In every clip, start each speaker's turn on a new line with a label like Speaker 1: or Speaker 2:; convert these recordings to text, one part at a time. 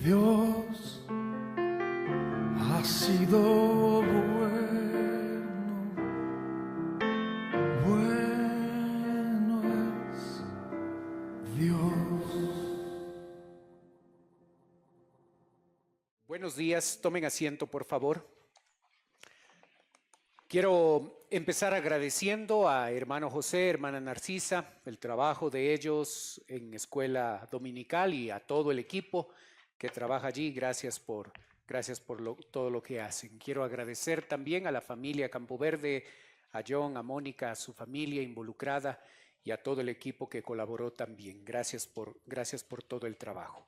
Speaker 1: Dios ha sido bueno, bueno es Dios.
Speaker 2: Buenos días, tomen asiento por favor. Quiero empezar agradeciendo a hermano José, hermana Narcisa, el trabajo de ellos en escuela dominical y a todo el equipo que trabaja allí. Gracias por todo lo que hacen. Quiero agradecer también a la familia Campo Verde, a John, a Mónica, a su familia involucrada y a todo el equipo que colaboró también. Gracias por todo el trabajo.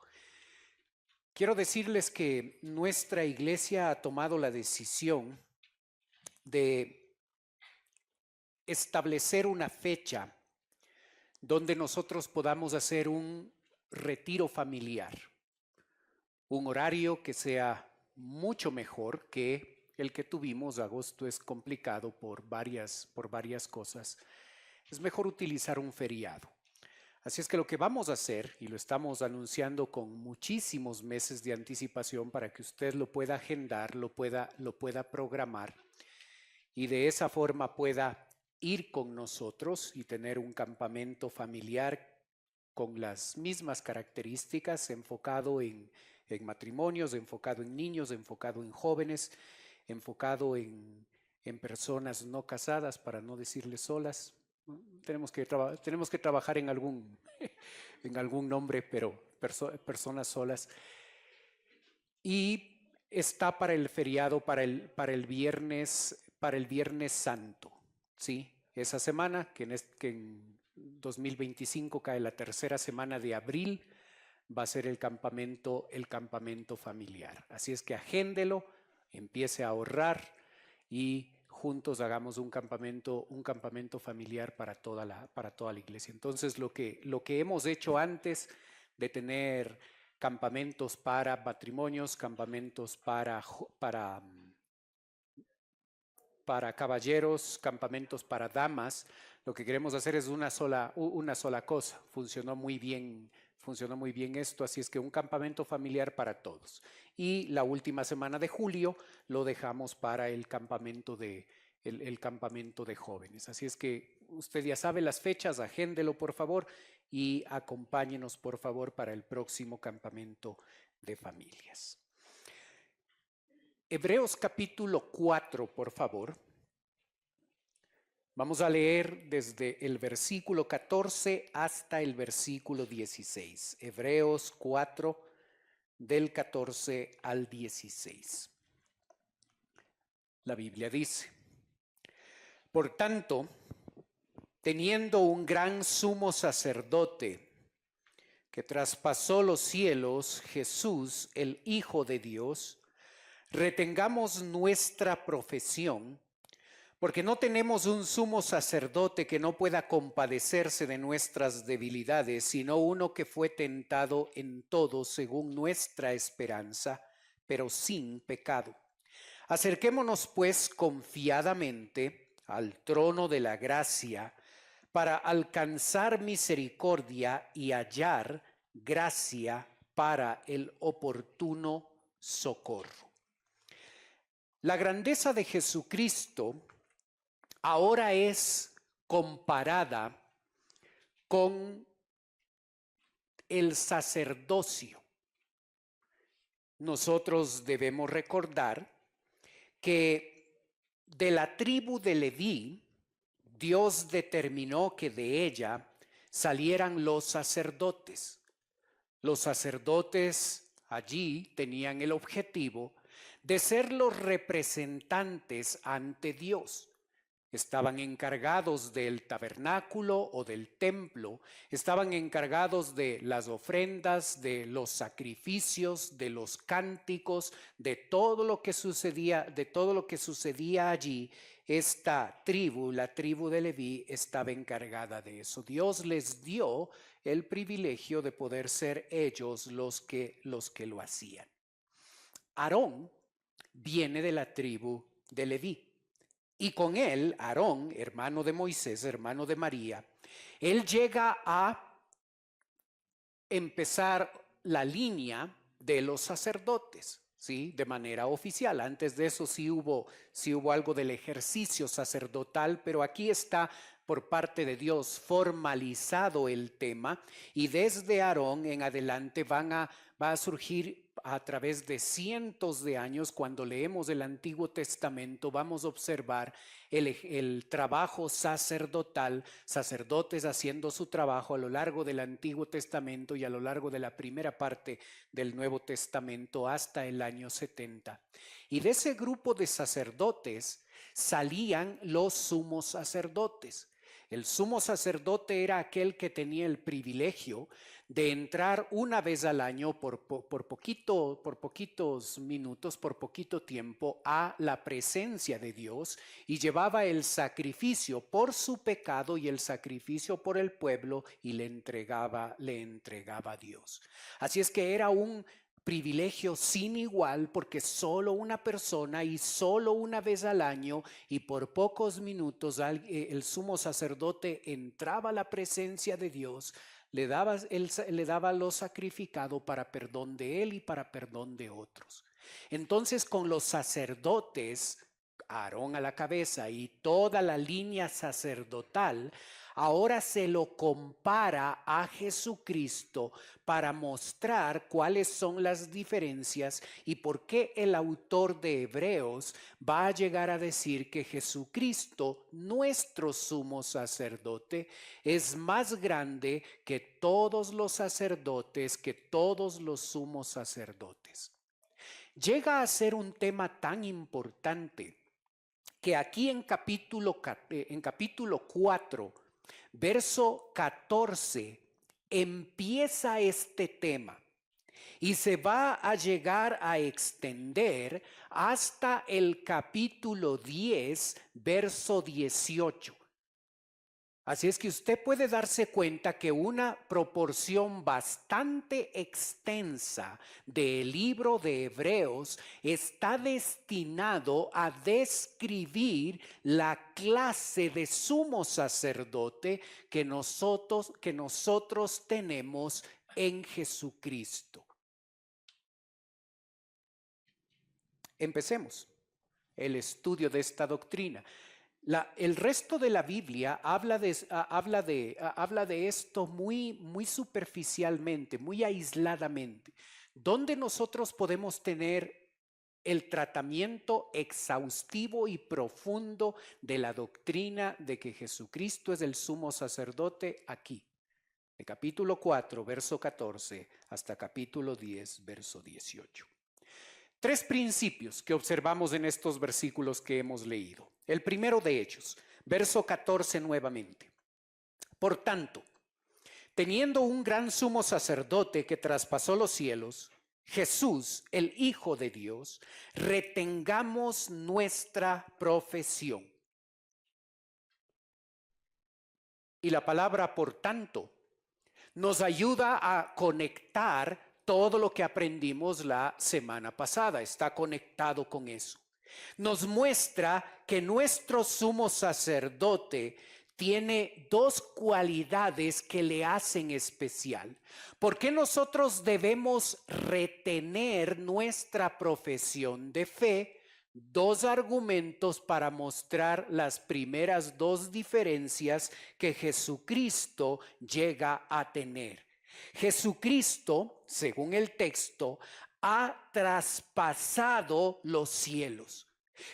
Speaker 2: Quiero decirles que nuestra iglesia ha tomado la decisión de establecer una fecha donde nosotros podamos hacer un retiro familiar, un horario que sea mucho mejor que el que tuvimos. Agosto es complicado por varias cosas. Es mejor utilizar un feriado. Así es que lo que vamos a hacer, y lo estamos anunciando con muchísimos meses de anticipación para que usted lo pueda agendar, lo pueda programar y de esa forma pueda ir con nosotros y tener un campamento familiar con las mismas características, enfocado en matrimonios, enfocado en niños, enfocado en jóvenes, enfocado en personas no casadas, para no decirles solas. Tenemos que trabajar en algún nombre, pero personas solas. Y está para el feriado, para el viernes santo, ¿sí? Esa semana, que en 2025 cae la tercera semana de abril, va a ser el campamento familiar. Así es que agéndelo, empiece a ahorrar y juntos hagamos un campamento familiar para toda la iglesia. Entonces, lo que hemos hecho antes de tener campamentos para matrimonios, campamentos para caballeros, campamentos para damas, lo que queremos hacer es una sola cosa. Funcionó muy bien esto, así es que un campamento familiar para todos. Y la última semana de julio lo dejamos para el campamento de jóvenes. Así es que usted ya sabe las fechas, agéndelo por favor y acompáñenos por favor para el próximo campamento de familias. Hebreos capítulo 4, por favor. Vamos a leer desde el versículo 14 hasta el versículo 16. Hebreos 4, del 14 al 16. La Biblia dice: Por tanto, teniendo un gran sumo sacerdote que traspasó los cielos, Jesús, el Hijo de Dios, retengamos nuestra profesión, porque no tenemos un sumo sacerdote que no pueda compadecerse de nuestras debilidades, sino uno que fue tentado en todo según nuestra esperanza, pero sin pecado. Acerquémonos pues confiadamente al trono de la gracia para alcanzar misericordia y hallar gracia para el oportuno socorro. La grandeza de Jesucristo ahora es comparada con el sacerdocio. Nosotros debemos recordar que de la tribu de Leví, Dios determinó que de ella salieran los sacerdotes. Los sacerdotes allí tenían el objetivo de ser los representantes ante Dios. Estaban encargados del tabernáculo o del templo, estaban encargados de las ofrendas, de los sacrificios, de los cánticos, de todo lo que sucedía allí. Esta tribu, la tribu de Leví, estaba encargada de eso. Dios les dio el privilegio de poder ser ellos los que lo hacían. Aarón viene de la tribu de Leví. Y con él, Aarón, hermano de Moisés, hermano de María, él llega a empezar la línea de los sacerdotes, ¿sí? De manera oficial. Antes de eso sí hubo algo del ejercicio sacerdotal, pero aquí está por parte de Dios formalizado el tema, y desde Aarón en adelante va a surgir a través de cientos de años. Cuando leemos el Antiguo Testamento vamos a observar el trabajo sacerdotal, sacerdotes haciendo su trabajo a lo largo del Antiguo Testamento y a lo largo de la primera parte del Nuevo Testamento hasta el año 70. Y de ese grupo de sacerdotes salían los sumos sacerdotes. El sumo sacerdote era aquel que tenía el privilegio de entrar una vez al año por poquitos minutos, por poquito tiempo, a la presencia de Dios, y llevaba el sacrificio por su pecado y el sacrificio por el pueblo, y le entregaba a Dios. Así es que era un privilegio sin igual, porque solo una persona y solo una vez al año y por pocos minutos el sumo sacerdote entraba a la presencia de Dios, le daba lo sacrificado para perdón de él y para perdón de otros. Entonces, con los sacerdotes, Aarón a la cabeza y toda la línea sacerdotal, ahora se lo compara a Jesucristo para mostrar cuáles son las diferencias y por qué el autor de Hebreos va a llegar a decir que Jesucristo, nuestro sumo sacerdote, es más grande que todos los sacerdotes, que todos los sumos sacerdotes. Llega a ser un tema tan importante que aquí en capítulo 4, verso 14, empieza este tema y se va a llegar a extender hasta el capítulo 10, verso 18. Así es que usted puede darse cuenta que una proporción bastante extensa del libro de Hebreos está destinado a describir la clase de sumo sacerdote que nosotros tenemos en Jesucristo. Empecemos el estudio de esta doctrina. El resto de la Biblia habla de esto muy superficialmente, muy aisladamente. ¿Dónde nosotros podemos tener el tratamiento exhaustivo y profundo de la doctrina de que Jesucristo es el sumo sacerdote? Aquí, de capítulo 4, verso 14, hasta capítulo 10, verso 18. Tres principios que observamos en estos versículos que hemos leído. El primero de ellos, verso 14 nuevamente. Por tanto, teniendo un gran sumo sacerdote que traspasó los cielos, Jesús, el Hijo de Dios, retengamos nuestra profesión. Y la palabra por tanto nos ayuda a conectar todo lo que aprendimos la semana pasada. Está conectado con eso. Nos muestra que nuestro sumo sacerdote tiene dos cualidades que le hacen especial. ¿Por qué nosotros debemos retener nuestra profesión de fe? Dos argumentos para mostrar las primeras dos diferencias que Jesucristo llega a tener. Jesucristo, según el texto, ha traspasado los cielos.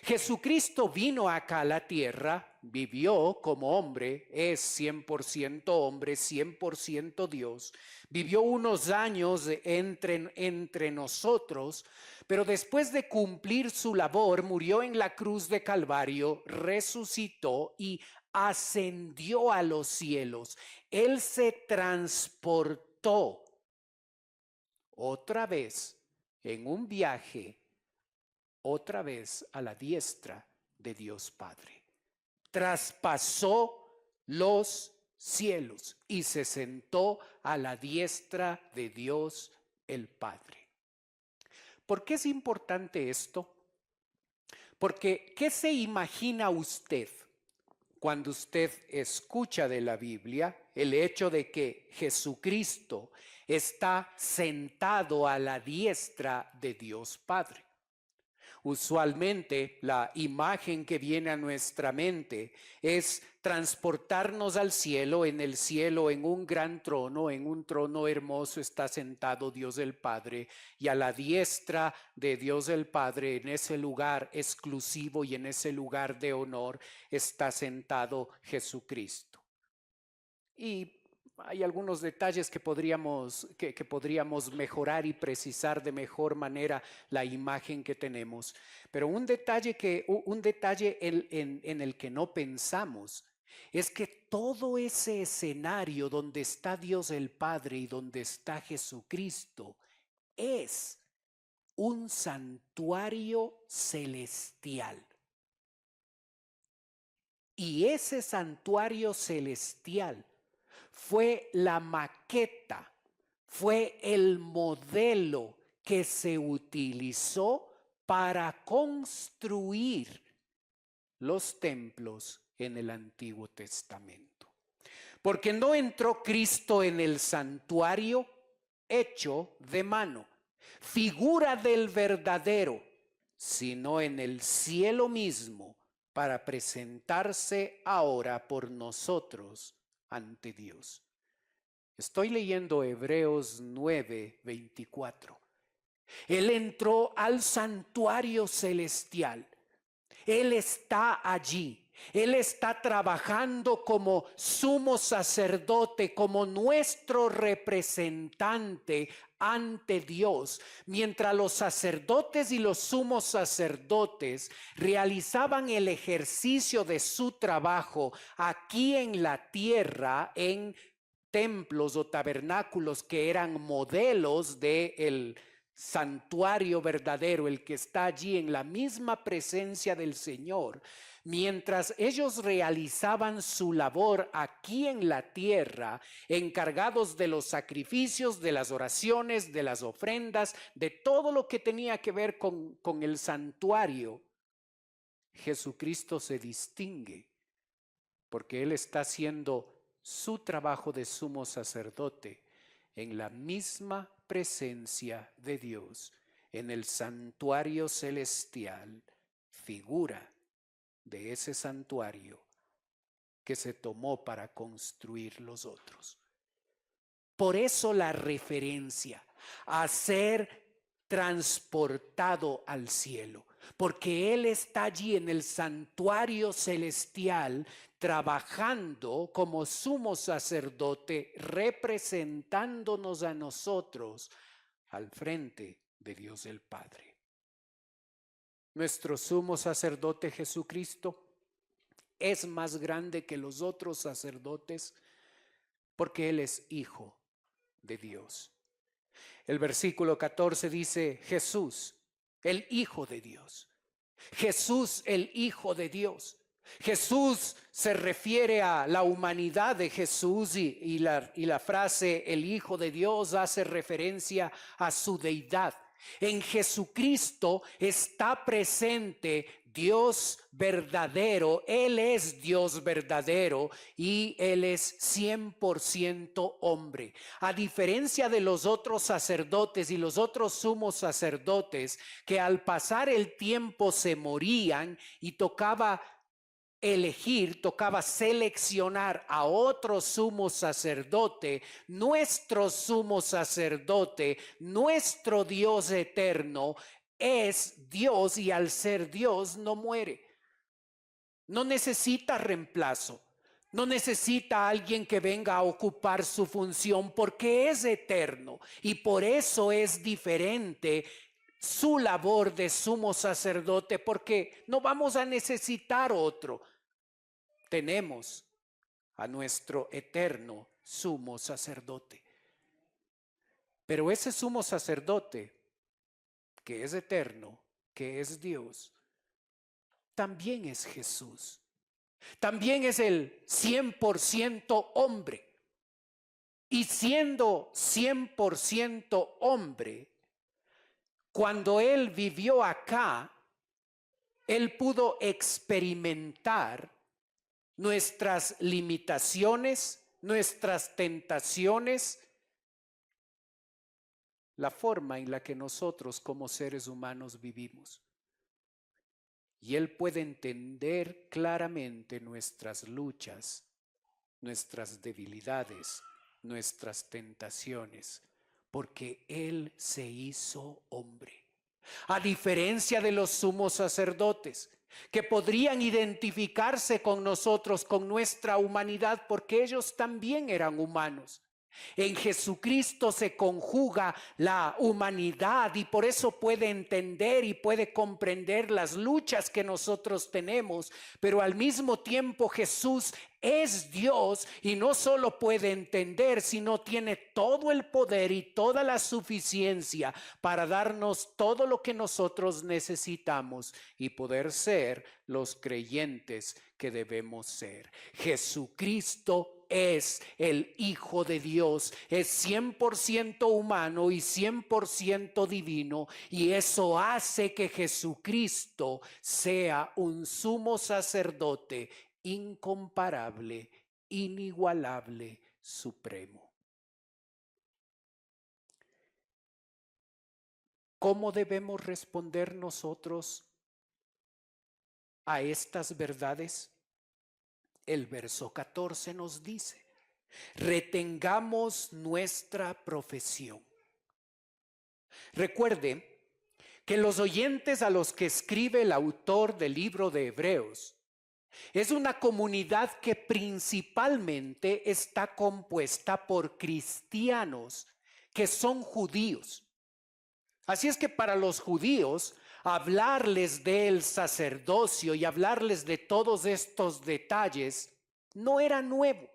Speaker 2: Jesucristo vino acá a la tierra, vivió como hombre, es 100% hombre, 100% Dios, vivió unos años entre nosotros, pero después de cumplir su labor, murió en la cruz de Calvario, resucitó y ascendió a los cielos. Él se transportó otra vez en un viaje, otra vez a la diestra de Dios Padre. Traspasó los cielos y se sentó a la diestra de Dios el Padre. ¿Por qué es importante esto? Porque ¿qué se imagina usted cuando usted escucha de la Biblia el hecho de que Jesucristo está sentado a la diestra de Dios Padre. Usualmente la imagen que viene a nuestra mente es transportarnos al cielo. En el cielo, en un gran trono, en un trono hermoso, está sentado Dios el Padre, y a la diestra de Dios el Padre, en ese lugar exclusivo y en ese lugar de honor, está sentado Jesucristo. Y hay algunos detalles que podríamos mejorar y precisar de mejor manera la imagen que tenemos. Pero un detalle en el que no pensamos es que todo ese escenario donde está Dios el Padre y donde está Jesucristo es un santuario celestial. Y ese santuario celestial fue la maqueta, fue el modelo que se utilizó para construir los templos en el Antiguo Testamento. Porque no entró Cristo en el santuario hecho de mano, figura del verdadero, sino en el cielo mismo, para presentarse ahora por nosotros ante Dios. Estoy leyendo Hebreos 9:24. Él entró al santuario celestial. Él está allí. Él está trabajando como sumo sacerdote, como nuestro representante ante Dios, mientras los sacerdotes y los sumos sacerdotes realizaban el ejercicio de su trabajo aquí en la tierra, en templos o tabernáculos que eran modelos del santuario verdadero, el que está allí en la misma presencia del Señor. Mientras ellos realizaban su labor aquí en la tierra, encargados de los sacrificios, de las oraciones, de las ofrendas, de todo lo que tenía que ver con el santuario, Jesucristo se distingue porque Él está haciendo su trabajo de sumo sacerdote en la misma presencia de Dios, en el santuario celestial, figura de ese santuario que se tomó para construir los otros. Por eso la referencia a ser transportado al cielo, porque Él está allí en el santuario celestial trabajando como sumo sacerdote, representándonos a nosotros al frente de Dios el Padre. Nuestro sumo sacerdote Jesucristo es más grande que los otros sacerdotes porque Él es hijo de Dios. El versículo 14 dice: Jesús, el Hijo de Dios. Jesús, el Hijo de Dios. Jesús se refiere a la humanidad de Jesús y la frase el Hijo de Dios hace referencia a su deidad. En Jesucristo está presente Dios verdadero. Él es Dios verdadero y Él es 100% hombre. A diferencia de los otros sacerdotes y los otros sumos sacerdotes que al pasar el tiempo se morían y tocaba seleccionar a otro sumo sacerdote, nuestro sumo sacerdote, nuestro Dios eterno, es Dios y al ser Dios no muere. No necesita reemplazo. No necesita a alguien que venga a ocupar su función porque es eterno y por eso es diferente su labor de sumo sacerdote, porque no vamos a necesitar otro. Tenemos a nuestro eterno sumo sacerdote. Pero ese sumo sacerdote, que es eterno, que es Dios, también es Jesús. También es el 100% hombre. Y siendo 100% hombre, cuando Él vivió acá, Él pudo experimentar nuestras limitaciones, nuestras tentaciones, la forma en la que nosotros como seres humanos vivimos. Y Él puede entender claramente nuestras luchas, nuestras debilidades, nuestras tentaciones, porque Él se hizo hombre. A diferencia de los sumos sacerdotes, que podrían identificarse con nosotros, con nuestra humanidad, porque ellos también eran humanos. En Jesucristo se conjuga la humanidad y por eso puede entender y puede comprender las luchas que nosotros tenemos, pero al mismo tiempo Jesús es Dios y no solo puede entender, sino tiene todo el poder y toda la suficiencia para darnos todo lo que nosotros necesitamos y poder ser los creyentes que debemos ser. Jesucristo es el Hijo de Dios, es 100% humano y 100% divino, y eso hace que Jesucristo sea un sumo sacerdote incomparable, inigualable, supremo. ¿Cómo debemos responder nosotros a estas verdades? El verso 14 nos dice: retengamos nuestra profesión. Recuerde que los oyentes a los que escribe el autor del libro de Hebreos es una comunidad que principalmente está compuesta por cristianos que son judíos. Así es que para los judíos, hablarles del sacerdocio y hablarles de todos estos detalles no era nuevo.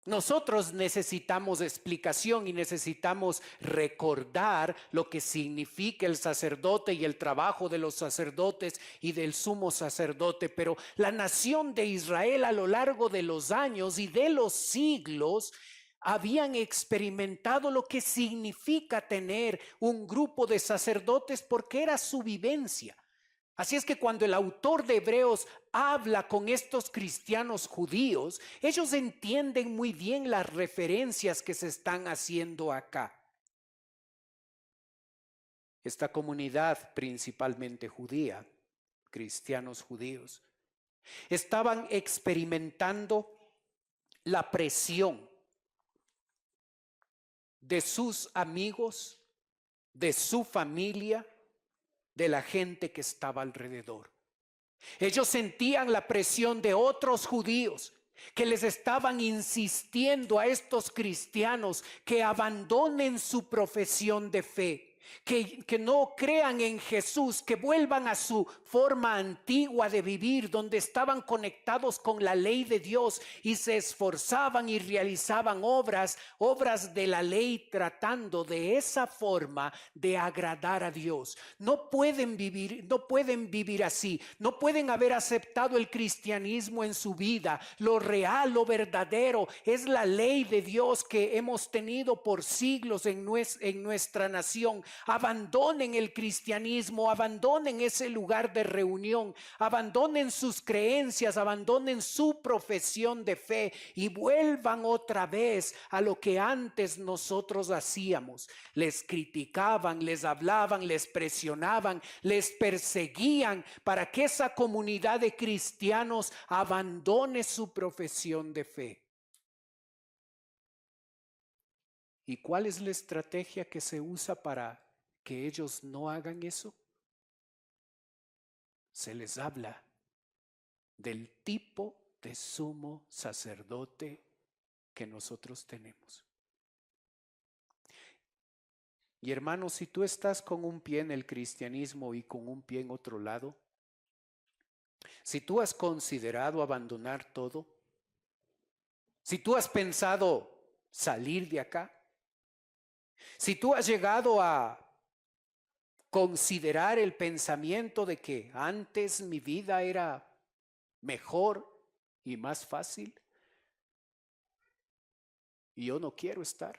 Speaker 2: Nosotros necesitamos explicación y necesitamos recordar lo que significa el sacerdote y el trabajo de los sacerdotes y del sumo sacerdote, pero la nación de Israel a lo largo de los años y de los siglos habían experimentado lo que significa tener un grupo de sacerdotes porque era su vivencia. Así es que cuando el autor de Hebreos habla con estos cristianos judíos, ellos entienden muy bien las referencias que se están haciendo acá. Esta comunidad principalmente judía, cristianos judíos, estaban experimentando la presión de sus amigos, de su familia, de la gente que estaba alrededor. Ellos sentían la presión de otros judíos que les estaban insistiendo a estos cristianos que abandonen su profesión de fe, que no crean en Jesús, que vuelvan a su forma antigua de vivir, donde estaban conectados con la ley de Dios y se esforzaban y realizaban obras de la ley, tratando de esa forma de agradar a Dios. No pueden vivir así, no pueden haber aceptado el cristianismo en su vida. Lo real, lo verdadero es la ley de Dios que hemos tenido por siglos en nuestra nación. Abandonen el cristianismo, abandonen ese lugar de reunión, abandonen sus creencias, abandonen su profesión de fe y vuelvan otra vez a lo que antes nosotros hacíamos. Les criticaban, les hablaban, les presionaban, les perseguían para que esa comunidad de cristianos abandone su profesión de fe. ¿Y cuál es la estrategia que se usa para que ellos no hagan eso? Se les habla del tipo de sumo sacerdote que nosotros tenemos. Y hermanos, si tú estás con un pie en el cristianismo y con un pie en otro lado, si tú has considerado abandonar todo, si tú has pensado salir de acá, si tú has llegado a considerar el pensamiento de que antes mi vida era mejor y más fácil, y yo no quiero estar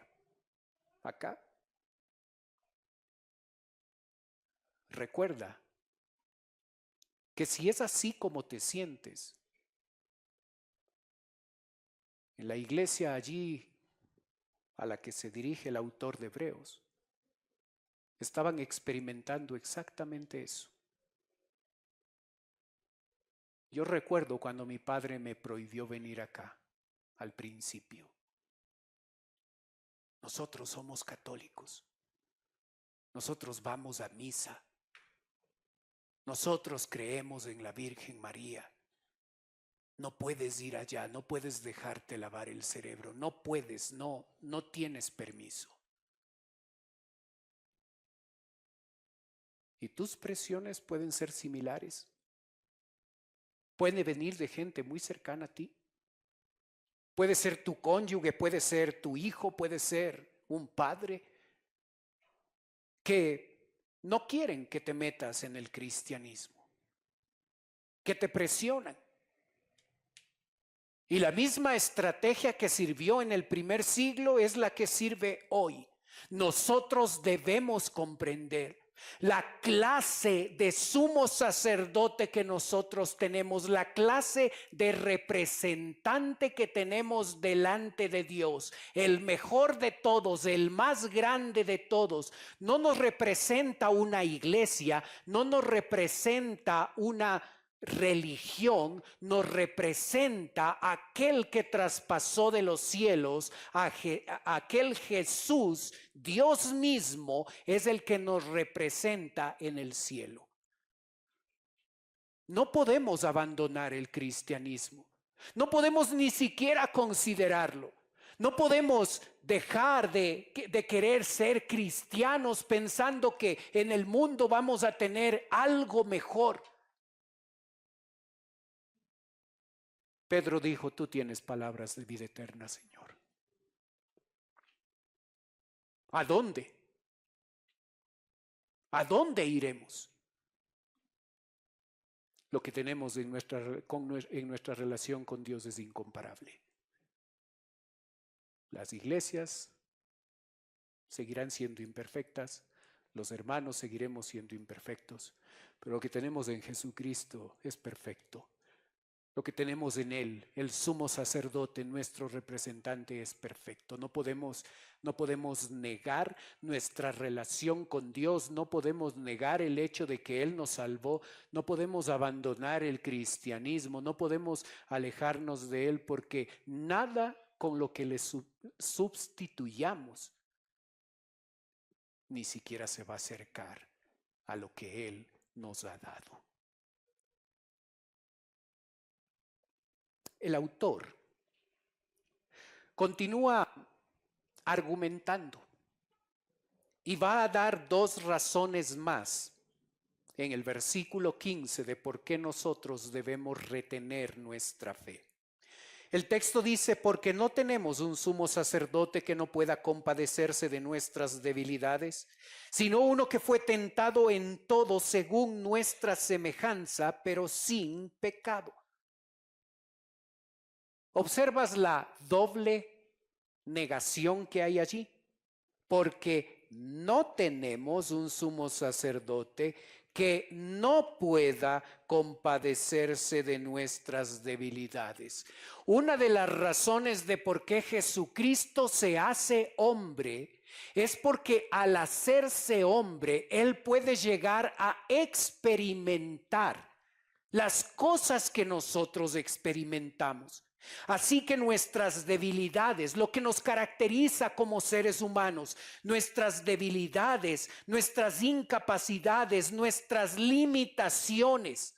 Speaker 2: acá, recuerda que si es así como te sientes, en la iglesia allí a la que se dirige el autor de Hebreos, estaban experimentando exactamente eso. Yo recuerdo cuando mi padre me prohibió venir acá, al principio. Nosotros somos católicos. Nosotros vamos a misa. Nosotros creemos en la Virgen María. No puedes ir allá, no puedes dejarte lavar el cerebro, no puedes, no tienes permiso. Y tus presiones pueden ser similares. Puede venir de gente muy cercana a ti. Puede ser tu cónyuge, puede ser tu hijo, puede ser un padre que no quieren que te metas en el cristianismo, que te presionan. Y la misma estrategia que sirvió en el primer siglo es la que sirve hoy. Nosotros debemos comprender la clase de sumo sacerdote que nosotros tenemos, la clase de representante que tenemos delante de Dios, el mejor de todos, el más grande de todos. No nos representa una iglesia, no nos representa una religión, nos representa aquel que traspasó de los cielos, aquel Jesús, Dios mismo, es el que nos representa en el cielo. No podemos abandonar el cristianismo, no podemos ni siquiera considerarlo. No podemos dejar de querer ser cristianos pensando que en el mundo vamos a tener algo mejor. Pedro dijo, tú tienes palabras de vida eterna, Señor. ¿A dónde? ¿A dónde iremos? Lo que tenemos en nuestra relación con Dios es incomparable. Las iglesias seguirán siendo imperfectas, los hermanos seguiremos siendo imperfectos, pero lo que tenemos en Jesucristo es perfecto. Lo que tenemos en Él, el sumo sacerdote, nuestro representante, es perfecto. No podemos negar nuestra relación con Dios, no podemos negar el hecho de que Él nos salvó, no podemos abandonar el cristianismo, no podemos alejarnos de Él, porque nada con lo que le sustituyamos ni siquiera se va a acercar a lo que Él nos ha dado. El autor continúa argumentando y va a dar dos razones más en el versículo 15 de por qué nosotros debemos retener nuestra fe. El texto dice, porque no tenemos un sumo sacerdote que no pueda compadecerse de nuestras debilidades, sino uno que fue tentado en todo según nuestra semejanza, pero sin pecado. ¿Observas la doble negación que hay allí? Porque no tenemos un sumo sacerdote que no pueda compadecerse de nuestras debilidades. Una de las razones de por qué Jesucristo se hace hombre es porque al hacerse hombre, Él puede llegar a experimentar las cosas que nosotros experimentamos. Así que nuestras debilidades, lo que nos caracteriza como seres humanos, nuestras debilidades, nuestras incapacidades, nuestras limitaciones,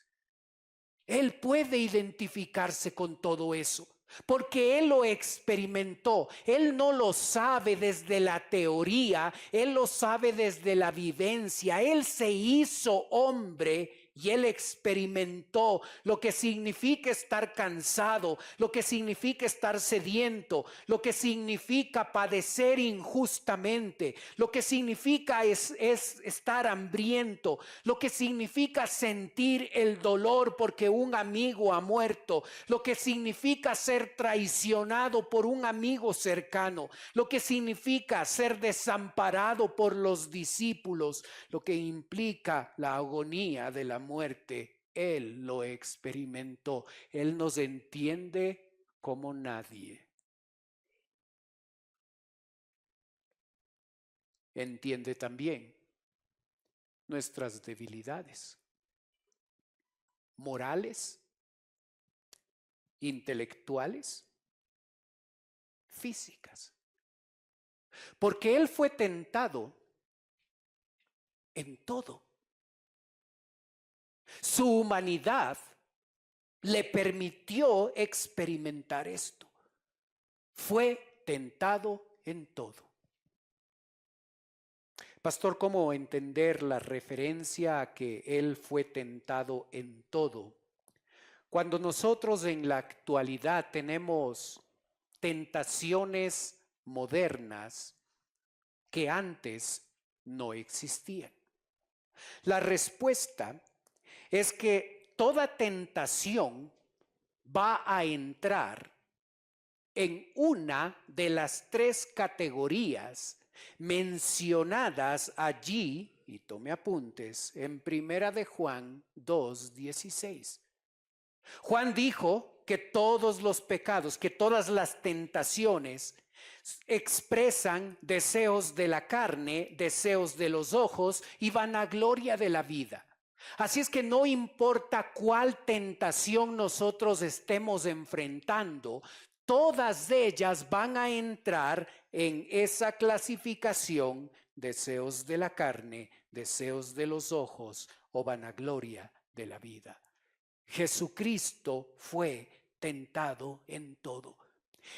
Speaker 2: Él puede identificarse con todo eso, porque Él lo experimentó. Él no lo sabe desde la teoría, Él lo sabe desde la vivencia. Él se hizo hombre y Él experimentó lo que significa estar cansado, lo que significa estar sediento, lo que significa padecer injustamente, lo que significa es estar hambriento, lo que significa sentir el dolor porque un amigo ha muerto, lo que significa ser traicionado por un amigo cercano, lo que significa ser desamparado por los discípulos, lo que implica la agonía de la muerte. Él lo experimentó. Él nos entiende como nadie. Entiende también nuestras debilidades morales, intelectuales, físicas. Porque Él fue tentado en todo. Su humanidad le permitió experimentar esto. Fue tentado en todo. Pastor, ¿cómo entender la referencia a que Él fue tentado en todo? Cuando nosotros en la actualidad tenemos tentaciones modernas que antes no existían. La respuesta es que toda tentación va a entrar en una de las tres categorías mencionadas allí, y tome apuntes, en Primera de Juan 2:16. Juan dijo que todos los pecados, que todas las tentaciones expresan deseos de la carne, deseos de los ojos y vanagloria de la vida. Así es que no importa cuál tentación nosotros estemos enfrentando, todas ellas van a entrar en esa clasificación: deseos de la carne, deseos de los ojos o vanagloria de la vida. Jesucristo fue tentado en todo.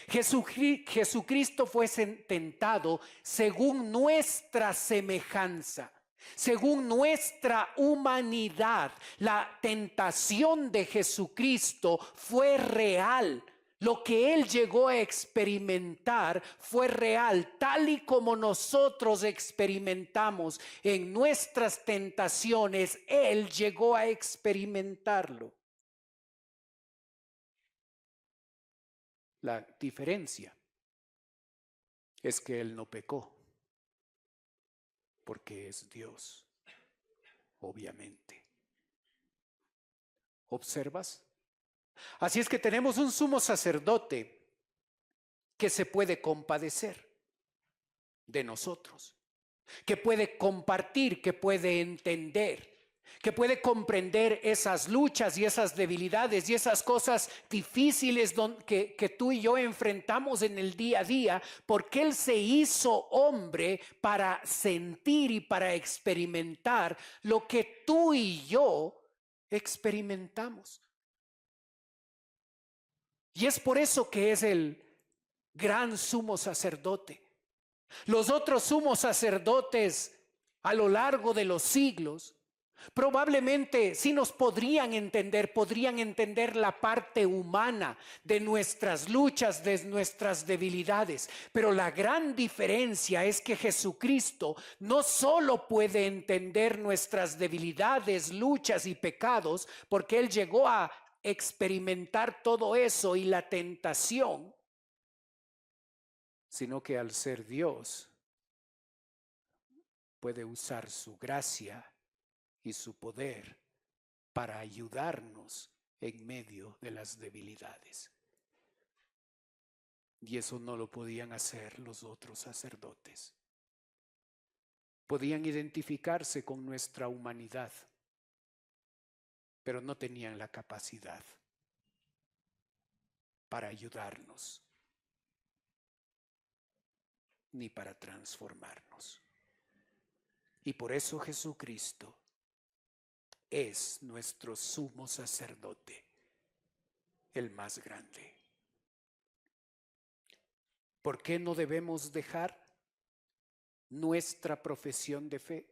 Speaker 2: Jesucristo fue tentado según nuestra semejanza, según nuestra humanidad. La tentación de Jesucristo fue real. Lo que Él llegó a experimentar fue real, tal y como nosotros experimentamos en nuestras tentaciones. Él llegó a experimentarlo. La diferencia es que Él no pecó, porque es Dios, obviamente. ¿Observas? Así es que tenemos un sumo sacerdote que se puede compadecer de nosotros, que puede compartir, que puede entender, que puede comprender esas luchas y esas debilidades y esas cosas difíciles que tú y yo enfrentamos en el día a día, porque Él se hizo hombre para sentir y para experimentar lo que tú y yo experimentamos. Y es por eso que es el gran sumo sacerdote. Los otros sumos sacerdotes a lo largo de los siglos probablemente sí nos podrían entender la parte humana de nuestras luchas, de nuestras debilidades. Pero la gran diferencia es que Jesucristo no solo puede entender nuestras debilidades, luchas y pecados, porque Él llegó a experimentar todo eso y la tentación, sino que al ser Dios puede usar su gracia y su poder para ayudarnos en medio de las debilidades. Y eso no lo podían hacer los otros sacerdotes. Podían identificarse con nuestra humanidad, pero no tenían la capacidad para ayudarnos ni para transformarnos. Y por eso Jesucristo es nuestro sumo sacerdote, el más grande. ¿Por qué no debemos dejar nuestra profesión de fe?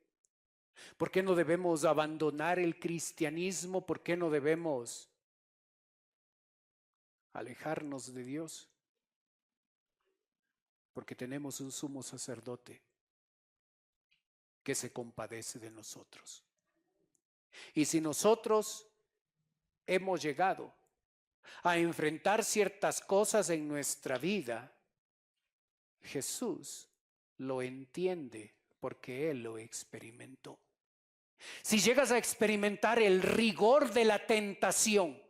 Speaker 2: ¿Por qué no debemos abandonar el cristianismo? ¿Por qué no debemos alejarnos de Dios? Porque tenemos un sumo sacerdote que se compadece de nosotros. Y si nosotros hemos llegado a enfrentar ciertas cosas en nuestra vida, Jesús lo entiende porque Él lo experimentó. Si llegas a experimentar el rigor de la tentación,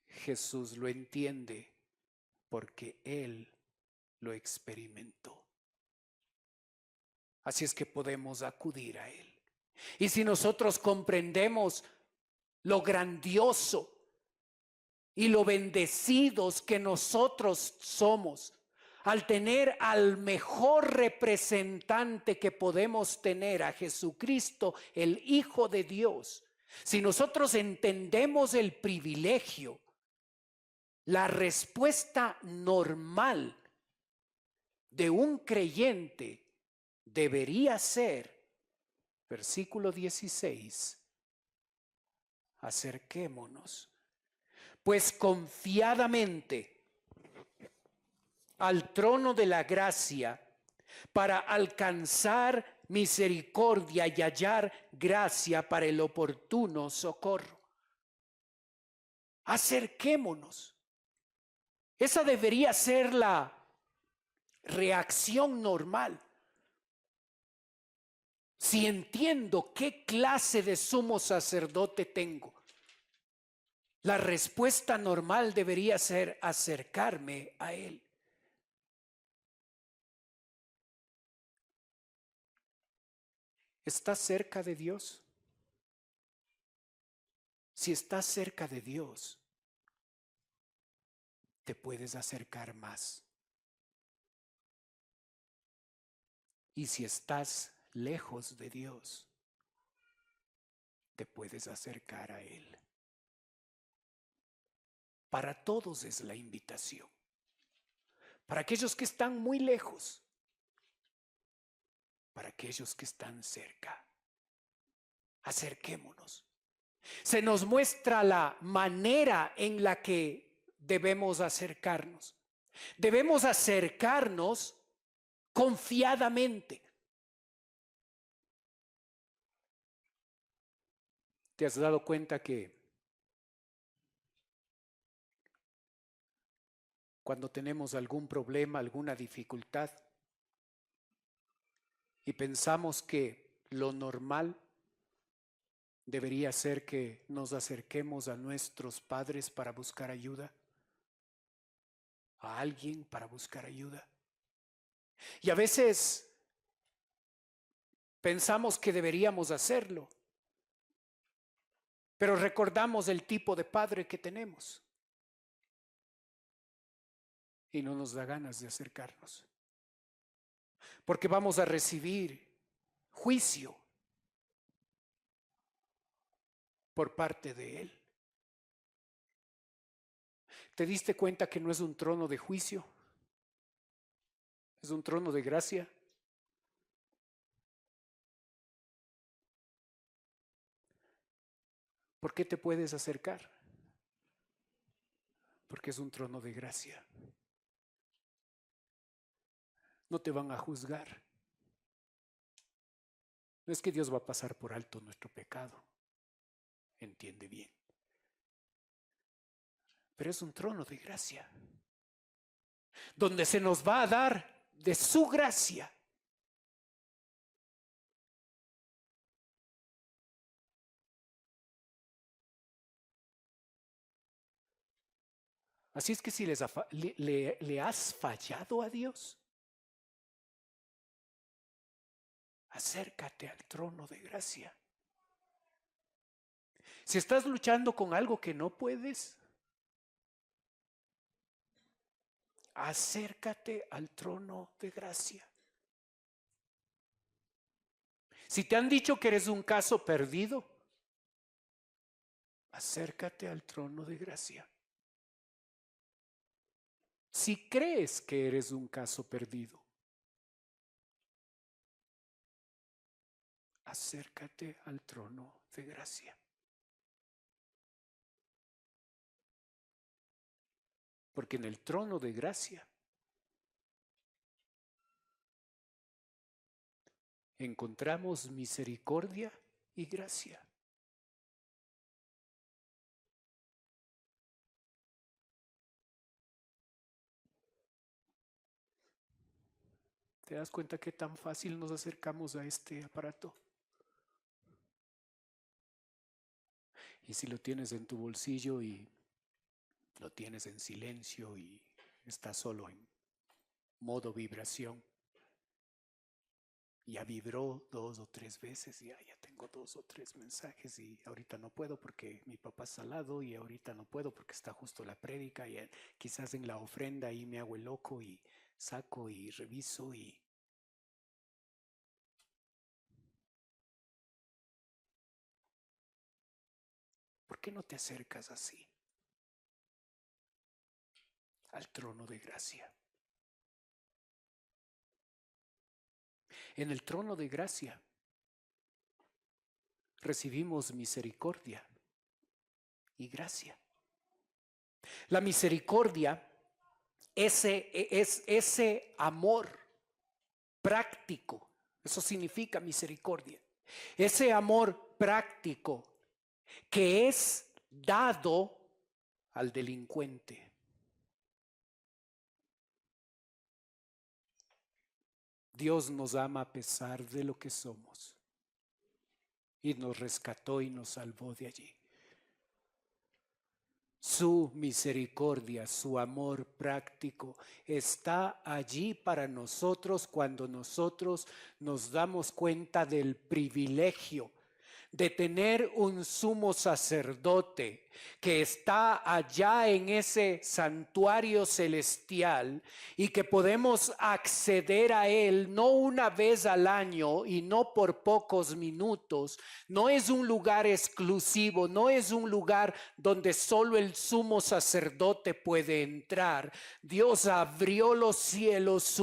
Speaker 2: Jesús lo entiende porque Él lo experimentó. Así es que podemos acudir a Él. Y si nosotros comprendemos lo grandioso y lo bendecidos que nosotros somos al tener al mejor representante que podemos tener, a Jesucristo, el Hijo de Dios, si nosotros entendemos el privilegio, la respuesta normal de un creyente debería ser, versículo 16, acerquémonos, pues confiadamente al trono de la gracia para alcanzar misericordia y hallar gracia para el oportuno socorro. Acerquémonos. Esa debería ser la reacción normal. Si entiendo qué clase de sumo sacerdote tengo, la respuesta normal debería ser acercarme a Él. ¿Estás cerca de Dios? Si estás cerca de Dios, te puedes acercar más. Y si estás lejos de Dios, te puedes acercar a Él. Para todos es la invitación. Para aquellos que están muy lejos, para aquellos que están cerca, acerquémonos. Se nos muestra la manera en la que debemos acercarnos. Debemos acercarnos confiadamente. ¿Te has dado cuenta que cuando tenemos algún problema, alguna dificultad, y pensamos que lo normal debería ser que nos acerquemos a nuestros padres para buscar ayuda, a alguien para buscar ayuda? Y a veces pensamos que deberíamos hacerlo, pero recordamos el tipo de padre que tenemos y no nos da ganas de acercarnos, porque vamos a recibir juicio por parte de Él. ¿Te diste cuenta que no es un trono de juicio? Es un trono de gracia. ¿Por qué te puedes acercar? Porque es un trono de gracia. No te van a juzgar. No es que Dios va a pasar por alto nuestro pecado. Entiende bien. Pero es un trono de gracia, donde se nos va a dar de su gracia. Así es que si le has fallado a Dios, acércate al trono de gracia. Si estás luchando con algo que no puedes, acércate al trono de gracia. Si te han dicho que eres un caso perdido, acércate al trono de gracia. Si crees que eres un caso perdido, acércate al trono de gracia. Porque en el trono de gracia encontramos misericordia y gracia. ¿Te das cuenta qué tan fácil nos acercamos a este aparato? Y si lo tienes en tu bolsillo y lo tienes en silencio y está solo en modo vibración, Ya vibró 2 o 3 veces, ya tengo 2 o 3 mensajes y ahorita no puedo porque mi papá está al lado y ahorita no puedo porque está justo la prédica y quizás en la ofrenda ahí me hago el loco y saco y reviso y... ¿Por qué no te acercas así al trono de gracia? En el trono de gracia recibimos misericordia y gracia. La misericordia es ese amor práctico, eso significa misericordia, ese amor práctico que es dado al delincuente. Dios nos ama a pesar de lo que somos y nos rescató y nos salvó de allí. Su misericordia, su amor práctico está allí para nosotros cuando nosotros nos damos cuenta del privilegio de tener un sumo sacerdote que está allá en ese santuario celestial y que podemos acceder a él no una vez al año y no por pocos minutos. No es un lugar exclusivo, no es un lugar donde solo el sumo sacerdote puede entrar. Dios abrió los cielos,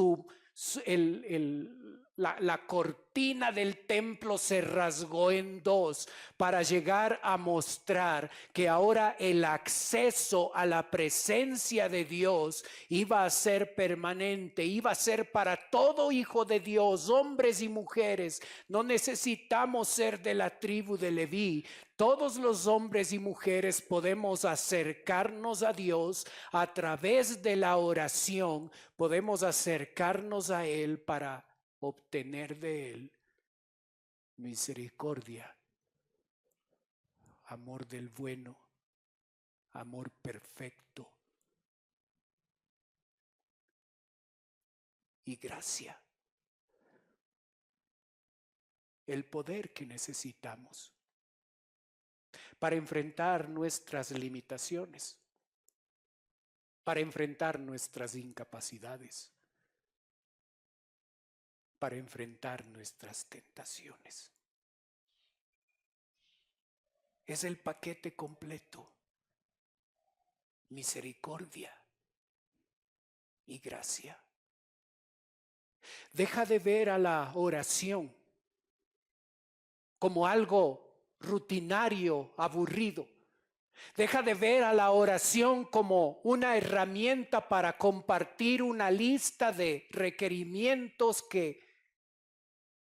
Speaker 2: la cortina del templo se rasgó en dos para llegar a mostrar que ahora el acceso a la presencia de Dios iba a ser permanente, iba a ser para todo hijo de Dios, hombres y mujeres. No necesitamos ser de la tribu de Leví. Todos los hombres y mujeres podemos acercarnos a Dios a través de la oración. Podemos acercarnos a Él para obtener de Él misericordia, amor del bueno, amor perfecto y gracia. El poder que necesitamos para enfrentar nuestras limitaciones, para enfrentar nuestras incapacidades, para enfrentar nuestras tentaciones. Es el paquete completo: misericordia y gracia. Deja de ver a la oración como algo rutinario, aburrido. Deja de ver a la oración como una herramienta para compartir una lista de requerimientos que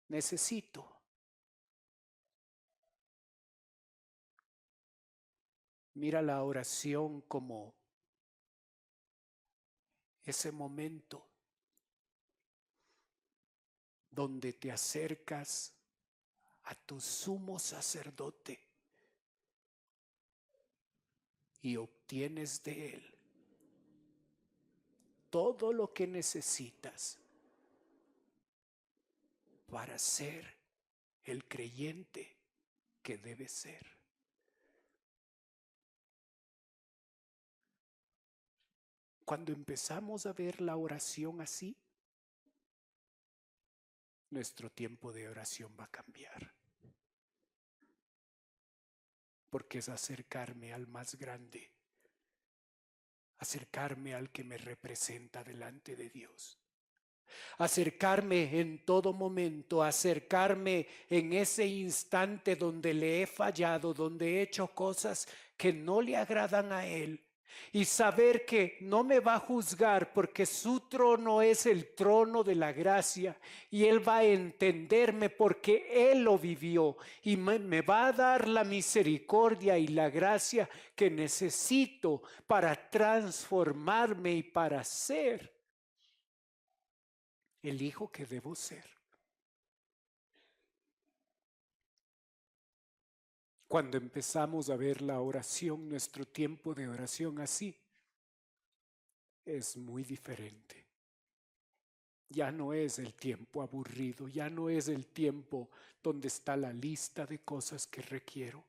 Speaker 2: necesito. Mira la oración como ese momento donde te acercas a tu sumo sacerdote y obtienes de él todo lo que necesitas para ser el creyente que debes ser. Cuando empezamos a ver la oración así, nuestro tiempo de oración va a cambiar. Porque es acercarme al más grande, acercarme al que me representa delante de Dios. Acercarme en todo momento, acercarme en ese instante donde le he fallado, donde he hecho cosas que no le agradan a Él. Y saber que no me va a juzgar porque su trono es el trono de la gracia y Él va a entenderme porque Él lo vivió y me va a dar la misericordia y la gracia que necesito para transformarme y para ser el hijo que debo ser. Cuando empezamos a ver la oración, nuestro tiempo de oración así, es muy diferente. Ya no es el tiempo aburrido, ya no es el tiempo donde está la lista de cosas que requiero.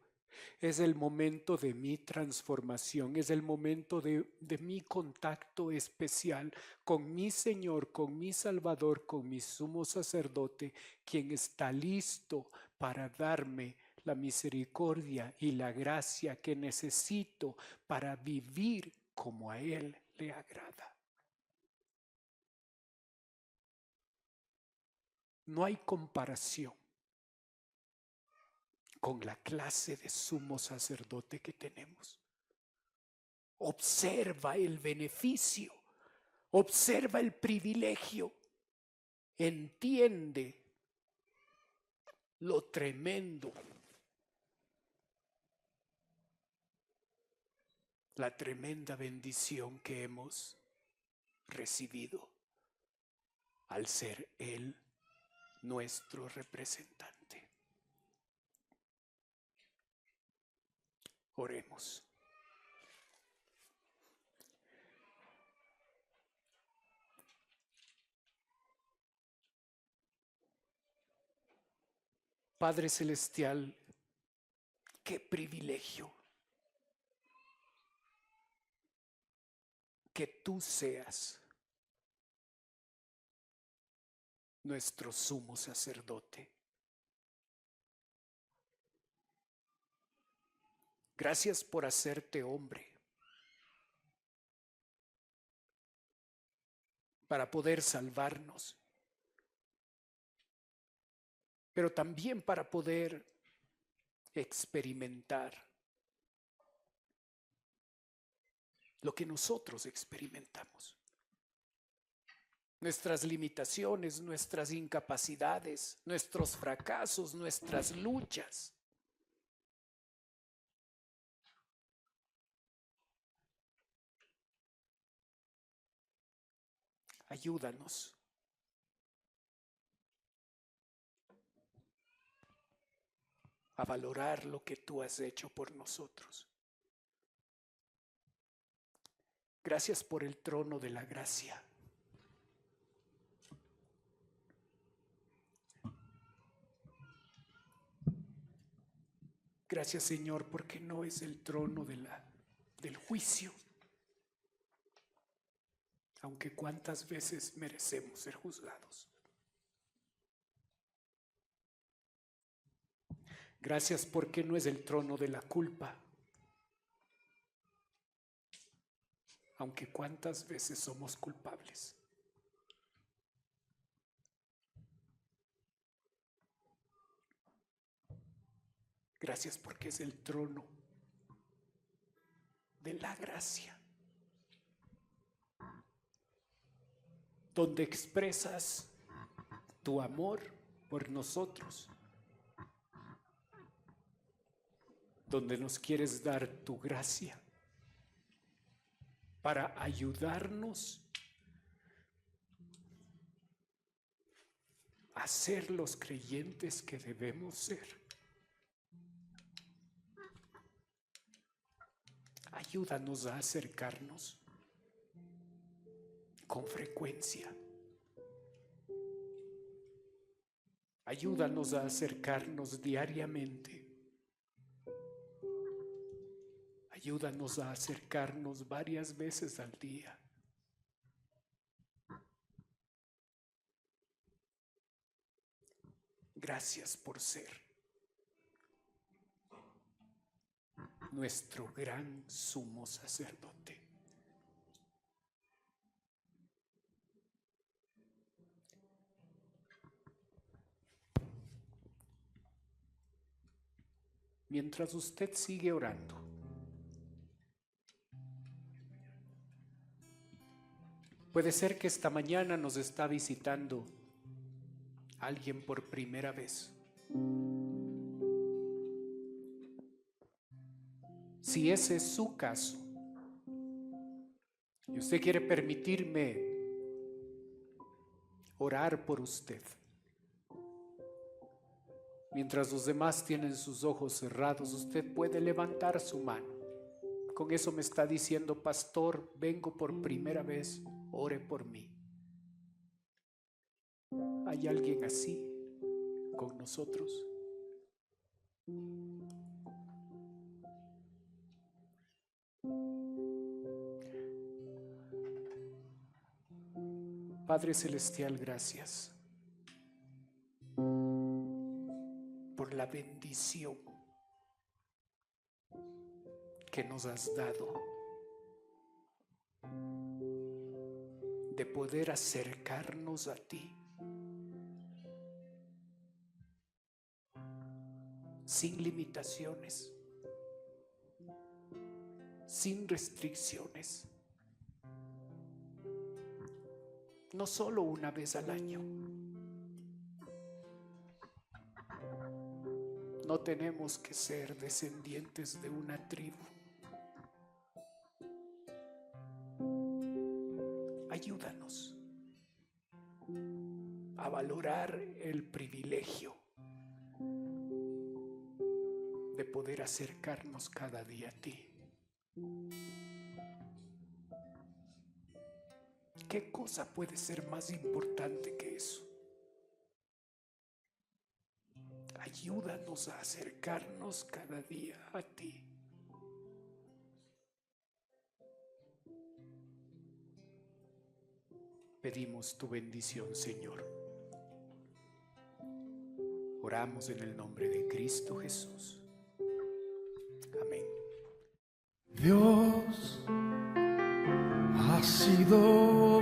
Speaker 2: Es el momento de mi transformación, es el momento de mi contacto especial con mi Señor, con mi Salvador, con mi sumo sacerdote, quien está listo para darme la misericordia y la gracia que necesito para vivir como a Él le agrada. No hay comparación con la clase de sumo sacerdote que tenemos. Observa el beneficio, observa el privilegio, entiende lo tremendo, la tremenda bendición que hemos recibido al ser Él nuestro representante. Oremos. Padre Celestial, qué privilegio que tú seas nuestro sumo sacerdote. Gracias por hacerte hombre para poder salvarnos, pero también para poder experimentar lo que nosotros experimentamos. Nuestras limitaciones, nuestras incapacidades, nuestros fracasos, nuestras luchas. Ayúdanos a valorar lo que tú has hecho por nosotros. Gracias por el trono de la gracia. Gracias, Señor, porque no es el trono del juicio, aunque cuántas veces merecemos ser juzgados. Gracias porque no es el trono de la culpa, aunque cuántas veces somos culpables. Gracias porque es el trono de la gracia, donde expresas tu amor por nosotros, donde nos quieres dar tu gracia para ayudarnos a ser los creyentes que debemos ser. Ayúdanos a acercarnos con frecuencia. Ayúdanos a acercarnos diariamente. Ayúdanos a acercarnos varias veces al día. Gracias por ser nuestro gran sumo sacerdote. Mientras usted sigue orando, puede ser que esta mañana nos está visitando alguien por primera vez. Si ese es su caso y usted quiere permitirme orar por usted, mientras los demás tienen sus ojos cerrados, usted puede levantar su mano. Con eso me está diciendo: pastor, vengo por primera vez, ore por mí. ¿Hay alguien así con nosotros? Padre Celestial, gracias por la bendición que nos has dado de poder acercarnos a ti sin limitaciones, sin restricciones, no solo una vez al año. No tenemos que ser descendientes de una tribu. Ayúdanos a valorar el privilegio de poder acercarnos cada día a ti. ¿Qué cosa puede ser más importante que eso? Ayúdanos a acercarnos cada día a ti. Pedimos tu bendición, Señor. Oramos en el nombre de Cristo Jesús. Amén.
Speaker 1: Dios ha sido